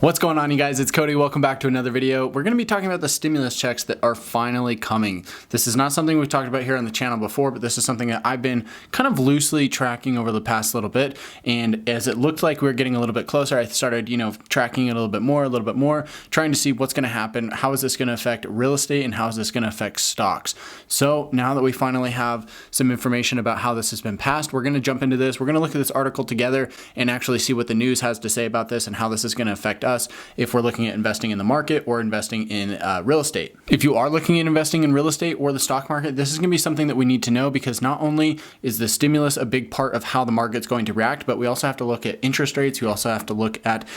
What's going on, you guys? It's Cody. Welcome back to another video. We're going to be talking about the stimulus checks that are finally coming. This is not something we've talked about here on the channel before, but this is something that I've been kind of loosely tracking over the past little bit. And as it looked like we were getting a little bit closer, I started, tracking it a little bit more, trying to see what's going to happen. How is this going to affect real estate and how is this going to affect stocks? So now that we finally have some information about how this has been passed, we're going to jump into this. We're going to look at this article together and actually see what the news has to say about this and how this is going to affect us if we're looking at investing in the market or investing in real estate. If you are looking at investing in real estate or the stock market, this is going to be something that we need to know, because not only is the stimulus a big part of how the market's going to react, but we also have to look at interest rates. We also have to look at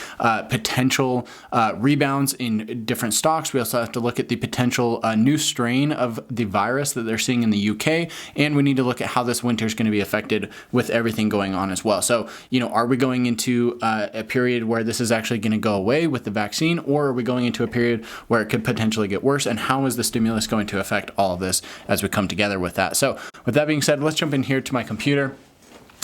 potential rebounds in different stocks. We also have to look at the potential new strain of the virus that they're seeing in the UK. And we need to look at how this winter is going to be affected with everything going on as well. So, are we going into a period where this is actually going to go away with the vaccine, or are we going into a period where it could potentially get worse? And how is the stimulus going to affect all of this as we come together with that? So with that being said, let's jump in here to my computer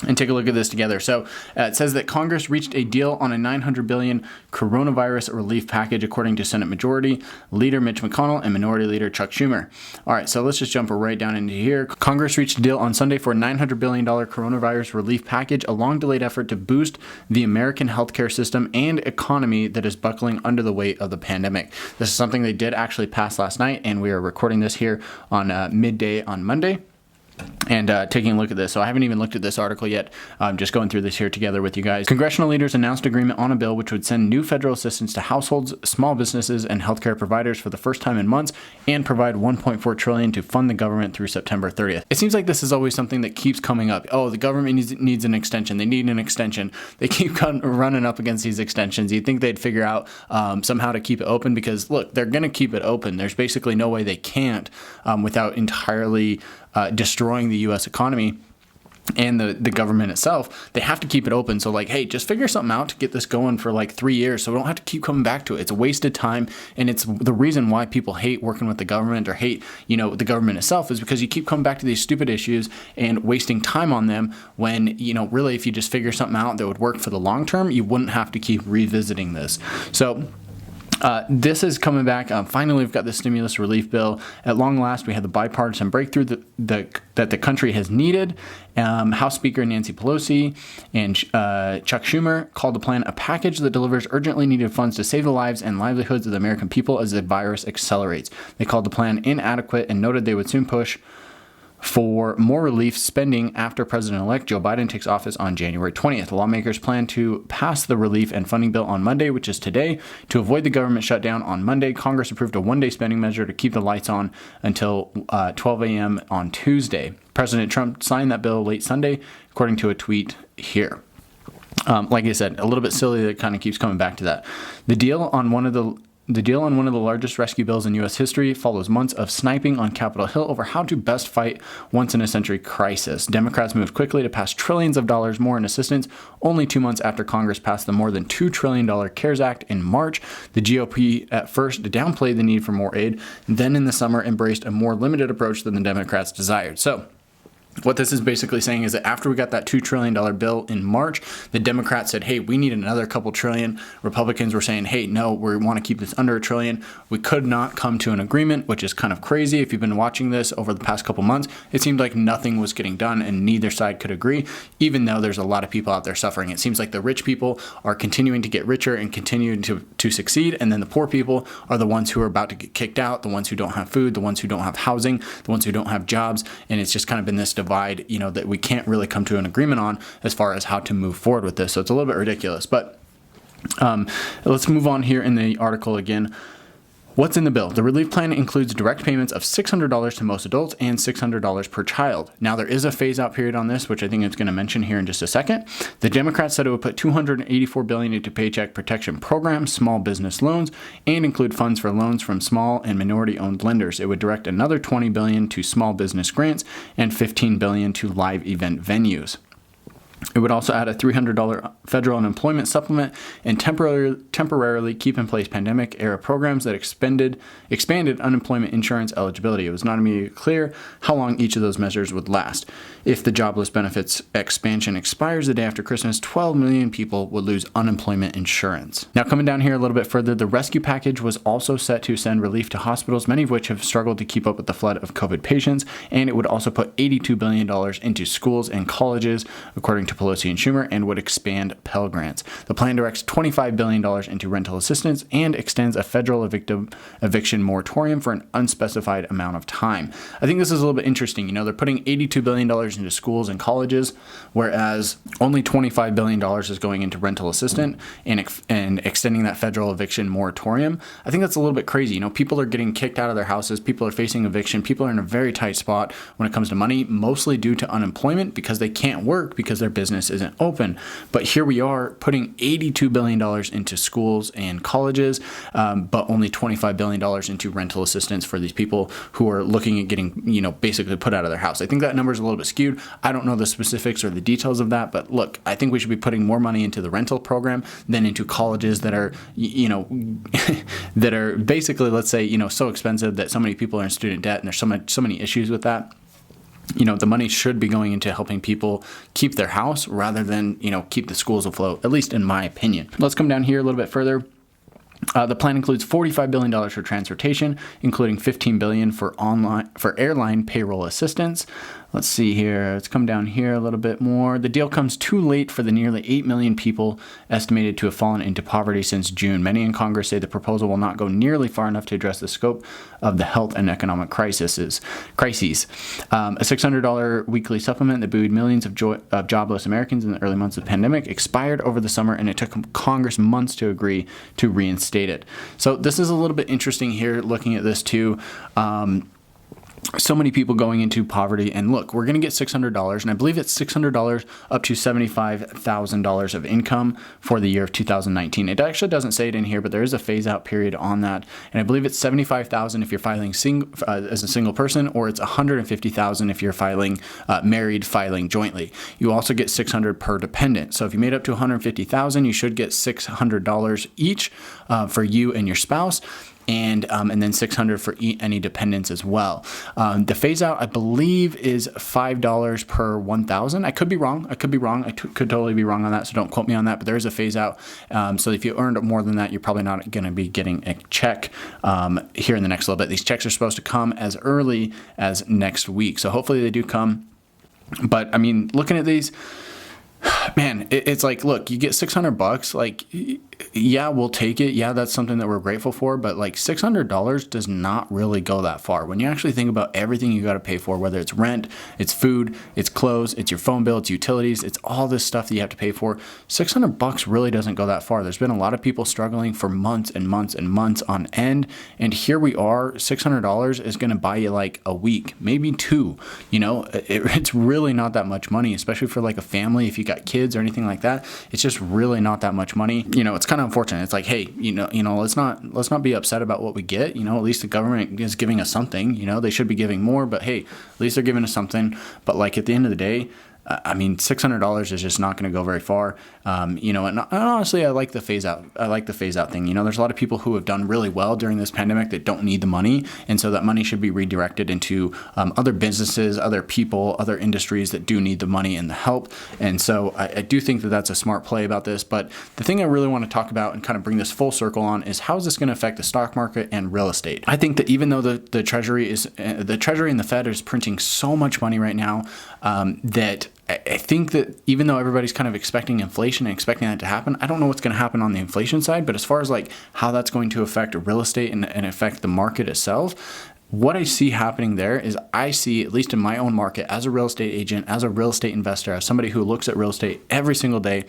and take a look at this together. So it says that Congress reached a deal on a $900 billion coronavirus relief package, according to Senate Majority Leader Mitch McConnell and Minority Leader Chuck Schumer. All right, so let's just jump right down into here. Congress reached a deal on Sunday for a $900 billion coronavirus relief package, a long-delayed effort to boost the American healthcare system and economy that is buckling under the weight of the pandemic. This is something they did actually pass last night, and we are recording this here on midday on Monday. And taking a look at this. So I haven't even looked at this article yet. I'm just going through this here together with you guys. Congressional leaders announced agreement on a bill which would send new federal assistance to households, small businesses, and healthcare providers for the first time in months, and provide $1.4 trillion to fund the government through September 30th. It seems like this is always something that keeps coming up. Oh, the government needs an extension. They need an extension. They keep running up against these extensions. You'd think they'd figure out somehow to keep it open, because look, they're going to keep it open. There's basically no way they can't without entirely destroying the U.S. economy and the government itself. They have to keep it open. So hey, just figure something out to get this going for 3 years so we don't have to keep coming back to it. It's a wasted time, and it's the reason why people hate working with the government or hate, the government itself, is because you keep coming back to these stupid issues and wasting time on them when, really if you just figure something out that would work for the long term, you wouldn't have to keep revisiting this. So this is coming back. Finally, we've got the stimulus relief bill. At long last, we had the bipartisan breakthrough that the country has needed. House Speaker Nancy Pelosi and Chuck Schumer called the plan a package that delivers urgently needed funds to save the lives and livelihoods of the American people as the virus accelerates. They called the plan inadequate and noted they would soon push for more relief spending after President-elect Joe Biden takes office on January 20th. Lawmakers plan to pass the relief and funding bill on Monday, which is today. To avoid the government shutdown on Monday, Congress approved a one-day spending measure to keep the lights on until 12 a.m. on Tuesday. President Trump signed that bill late Sunday, according to a tweet here. Like I said, a little bit silly that it kind of keeps coming back to that. The deal on one of the largest rescue bills in U.S. history follows months of sniping on Capitol Hill over how to best fight once-in-a-century crisis. Democrats moved quickly to pass trillions of dollars more in assistance only 2 months after Congress passed the more than $2 trillion CARES Act in March. The GOP at first downplayed the need for more aid, then in the summer embraced a more limited approach than the Democrats desired. So what this is basically saying is that after we got that $2 trillion bill in March, the Democrats said, hey, we need another couple trillion. Republicans were saying, hey, no, we want to keep this under $1 trillion. We could not come to an agreement, which is kind of crazy. If you've been watching this over the past couple months, it seemed like nothing was getting done and neither side could agree, even though there's a lot of people out there suffering. It seems like the rich people are continuing to get richer and continuing to succeed, and then the poor people are the ones who are about to get kicked out, the ones who don't have food, the ones who don't have housing, the ones who don't have jobs, and it's just kind of been this divide, that we can't really come to an agreement on as far as how to move forward with this. So it's a little bit ridiculous, but let's move on here in the article again. What's in the bill? The relief plan includes direct payments of $600 to most adults and $600 per child. Now, there is a phase-out period on this, which I think it's going to mention here in just a second. The Democrats said it would put $284 billion into Paycheck Protection Program, small business loans, and include funds for loans from small and minority-owned lenders. It would direct another $20 billion to small business grants and $15 billion to live event venues. It would also add a $300 federal unemployment supplement and temporarily keep in place pandemic-era programs that expanded unemployment insurance eligibility. It was not immediately clear how long each of those measures would last. If the jobless benefits expansion expires the day after Christmas, 12 million people would lose unemployment insurance. Now, coming down here a little bit further, the rescue package was also set to send relief to hospitals, many of which have struggled to keep up with the flood of COVID patients, and it would also put $82 billion into schools and colleges, according to Pelosi and Schumer, and would expand Pell Grants. The plan directs $25 billion into rental assistance and extends a federal eviction moratorium for an unspecified amount of time. I think this is a little bit interesting. They're putting $82 billion into schools and colleges, whereas only $25 billion is going into rental assistance and extending that federal eviction moratorium. I think that's a little bit crazy. People are getting kicked out of their houses. People are facing eviction. People are in a very tight spot when it comes to money, mostly due to unemployment because they can't work because their business isn't open. But here we are putting $82 billion into schools and colleges, but only $25 billion into rental assistance for these people who are looking at getting, basically put out of their house. I think that number is a little bit skewed. I don't know the specifics or the details of that, but look, I think we should be putting more money into the rental program than into colleges that are, that are basically, let's say, so expensive that so many people are in student debt, and there's so many issues with that. The money should be going into helping people keep their house rather than, keep the schools afloat, at least in my opinion. Let's come down here a little bit further. The plan includes $45 billion for transportation, including $15 billion for airline payroll assistance. Let's see here. Let's come down here a little bit more. The deal comes too late for the nearly 8 million people estimated to have fallen into poverty since June. Many in Congress say the proposal will not go nearly far enough to address the scope of the health and economic crises. A $600 weekly supplement that buoyed millions of jobless Americans in the early months of the pandemic expired over the summer, and it took Congress months to agree to reinstate it. So this is a little bit interesting here, looking at this too. So many people going into poverty, and look, we're going to get $600, and I believe it's $600 up to $75,000 of income for the year of 2019. It actually doesn't say it in here, but there is a phase out period on that, and I believe it's $75,000 if you're filing as a single person, or it's $150,000 if you're married filing jointly. You also get $600 per dependent. So if you made up to $150,000, you should get $600 each for you and your spouse. And then $600 for any dependents as well. The phase out, I believe, is $5 per 1,000. I could be wrong. I could totally be wrong on that, so don't quote me on that. But there is a phase out. So if you earned more than that, you're probably not going to be getting a check here in the next little bit. These checks are supposed to come as early as next week. So hopefully they do come. But I mean, looking at these, man, it's like, look, you get $600. Like, yeah, we'll take it. Yeah, that's something that we're grateful for. But like $600 does not really go that far. When you actually think about everything you got to pay for, whether it's rent, it's food, it's clothes, it's your phone bill, it's utilities, it's all this stuff that you have to pay for. $600 really doesn't go that far. There's been a lot of people struggling for months and months and months on end. And here we are, $600 is going to buy you like a week, maybe two. It's really not that much money, especially for like a family. If you got kids or anything like that, it's just really not that much money. It's kind of unfortunate. It's like, hey, let's not be upset about what we get. At least the government is giving us something. They should be giving more, but hey, at least they're giving us something. But like at the end of the day, I mean, $600 is just not going to go very far. And honestly, I like the phase out. I like the phase out thing. There's a lot of people who have done really well during this pandemic that don't need the money. And so that money should be redirected into other businesses, other people, other industries that do need the money and the help. And so I do think that that's a smart play about this. But the thing I really want to talk about and kind of bring this full circle on is how is this going to affect the stock market and real estate? I think that even though the Treasury and the Fed is printing so much money right now, that I think that even though everybody's kind of expecting inflation and expecting that to happen, I don't know what's going to happen on the inflation side. But as far as like how that's going to affect real estate and affect the market itself, what I see happening there is I see, at least in my own market, as a real estate agent, as a real estate investor, as somebody who looks at real estate every single day,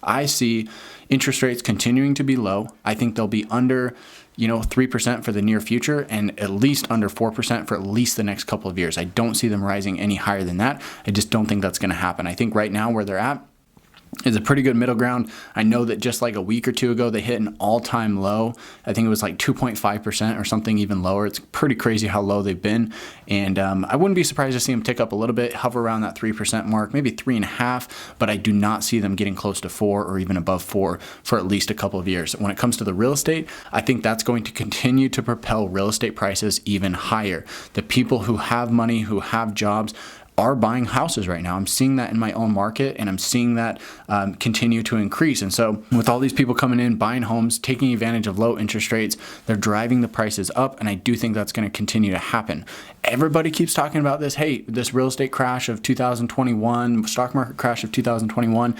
I see interest rates continuing to be low. I think they'll be under 3% for the near future and at least under 4% for at least the next couple of years. I don't see them rising any higher than that. I just don't think that's going to happen. I think right now where they're at, is a pretty good middle ground. I know that just like a week or two ago, they hit an all-time low. I think it was like 2.5% or something even lower. It's pretty crazy how low they've been. And I wouldn't be surprised to see them tick up a little bit, hover around that 3% mark, maybe 3.5%, but I do not see them getting close to 4 or even above 4 for at least a couple of years. When it comes to the real estate, I think that's going to continue to propel real estate prices even higher. The people who have money, who have jobs, are buying houses right now. I'm seeing that in my own market, and I'm seeing that continue to increase. And so with all these people coming in, buying homes, taking advantage of low interest rates, they're driving the prices up, and I do think that's going to continue to happen. Everybody keeps talking about this, hey, this real estate crash of 2021, stock market crash of 2021.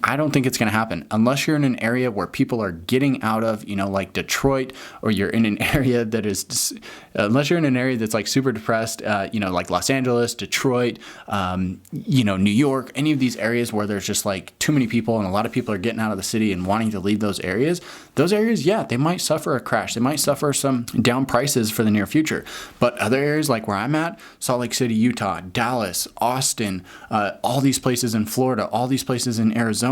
I don't think it's going to happen unless you're in an area where people are getting out of, like Detroit, or you're in an area that is, unless you're in an area that's like super depressed, like Los Angeles, Detroit, New York, any of these areas where there's just like too many people and a lot of people are getting out of the city and wanting to leave those areas, yeah, they might suffer a crash. They might suffer some down prices for the near future. But other areas like where I'm at, Salt Lake City, Utah, Dallas, Austin, all these places in Florida, all these places in Arizona,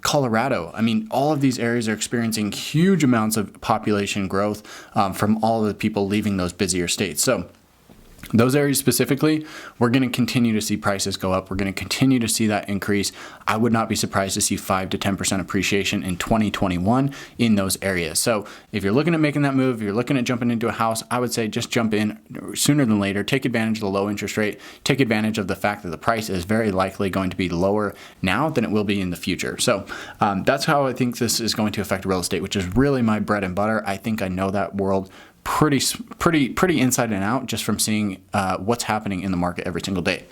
Colorado. I mean, all of these areas are experiencing huge amounts of population growth from all of the people leaving those busier states. So those areas specifically, we're going to continue to see prices go up. We're going to continue to see that increase. I would not be surprised to see 5 to 10% appreciation in 2021 in those areas. So if you're looking at making that move, if you're looking at jumping into a house, I would say just jump in sooner than later. Take advantage of the low interest rate. Take advantage of the fact that the price is very likely going to be lower now than it will be in the future. So that's how I think this is going to affect real estate, which is really my bread and butter. I think I know that world pretty inside and out just from seeing what's happening in the market every single day.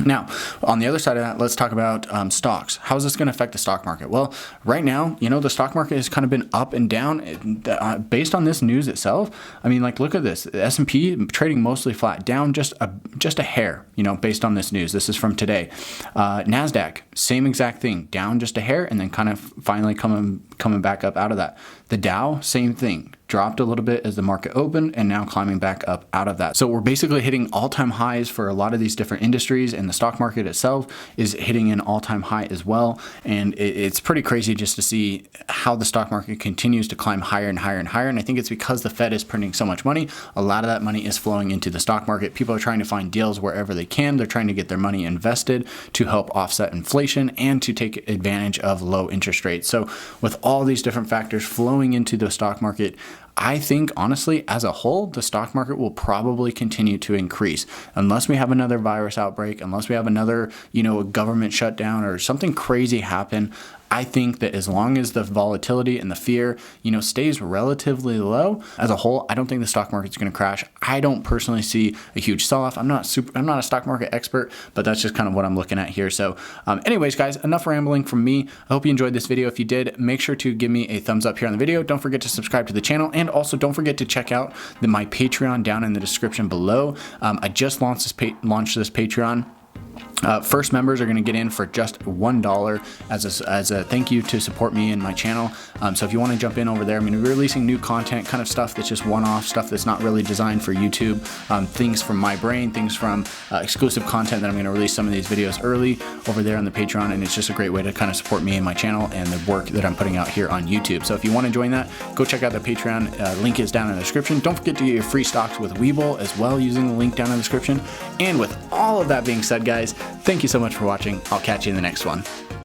Now, on the other side of that, let's talk about stocks. How is this going to affect the stock market? Well, right now, the stock market has kind of been up and down based on this news itself. I mean, like, look at this. The S&P trading mostly flat, down just a hair, based on this news. This is from today. NASDAQ, same exact thing, down just a hair, and then kind of finally coming back up out of that. The Dow, same thing. Dropped a little bit as the market opened and now climbing back up out of that. So we're basically hitting all-time highs for a lot of these different industries, and the stock market itself is hitting an all-time high as well. And it's pretty crazy just to see how the stock market continues to climb higher and higher and higher. And I think it's because the Fed is printing so much money. A lot of that money is flowing into the stock market. People are trying to find deals wherever they can. They're trying to get their money invested to help offset inflation and to take advantage of low interest rates. So with all these different factors flowing into the stock market, I think, honestly, as a whole, the stock market will probably continue to increase unless we have another virus outbreak, unless we have another, a government shutdown or something crazy happen. I think that as long as the volatility and the fear, stays relatively low as a whole, I don't think the stock market's going to crash. I don't personally see a huge sell-off. I'm not a stock market expert, but that's just kind of what I'm looking at here. So anyways, guys, enough rambling from me. I hope you enjoyed this video. If you did, make sure to give me a thumbs up here on the video. Don't forget to subscribe to the channel, and also don't forget to check out my Patreon down in the description below. I just launched this Patreon. First members are going to get in for just $1 as a thank you to support me and my channel. So if you want to jump in over there, I'm going to be releasing new content, kind of stuff that's just one-off, stuff that's not really designed for YouTube, things from my brain, things from exclusive content that I'm going to release some of these videos early over there on the Patreon, and it's just a great way to kind of support me and my channel and the work that I'm putting out here on YouTube. So if you want to join that, go check out the Patreon. Link is down in the description. Don't forget to get your free stocks with Webull as well using the link down in the description. And with all of that being said, guys, thank you so much for watching. I'll catch you in the next one.